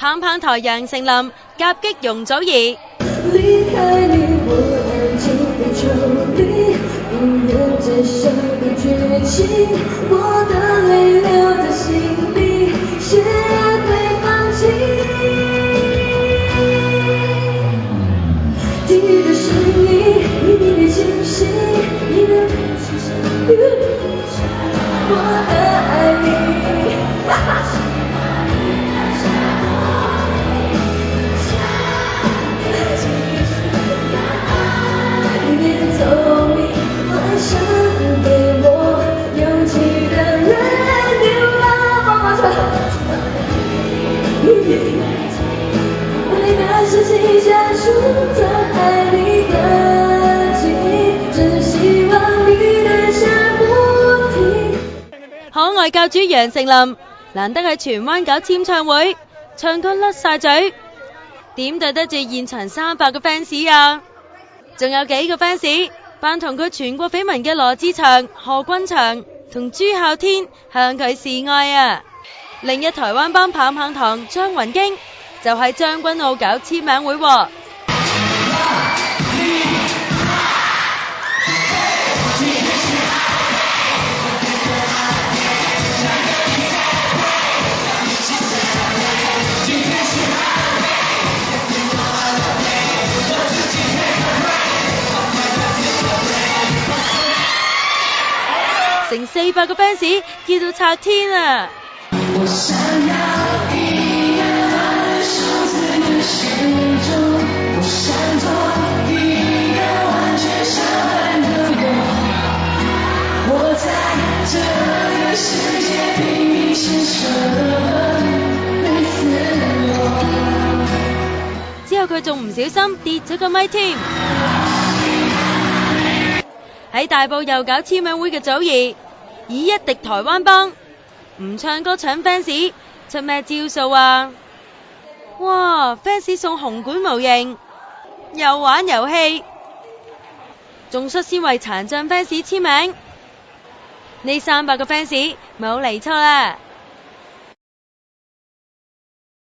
棒棒台楊丞琳夾擊容祖兒。離開你我安靜地抽離，不願接受的絕情，我的淚流在心裡，誰會放棄？你的聲音，你的清晰，你的我的愛你。可愛教主楊丞琳難得喺荃灣搞簽唱會，唱歌甩晒嘴，點對得住現場300個 fans 啊！仲有幾個 fans 扮同佢傳過緋聞嘅羅志祥、何君祥同朱孝天向佢示愛啊！另一台灣幫棒棒堂張雲京就喺將軍澳搞簽名會喎。成400個 fans 叫到拆天啊！我想要一個人守在你心中，我想做一個完全相反的我在這個世界拼命獻上每次我。之後佢仲唔小心跌咗個咪添。喺大埔又搞簽名會嘅祖兒，以一敵台灣幫，唔唱歌搶 fans，出咩招數啊？哇 ！fans 送紅館模型，又玩遊戲，仲率先為殘障 fans 簽名，呢300個 fans 冇嚟錯啦！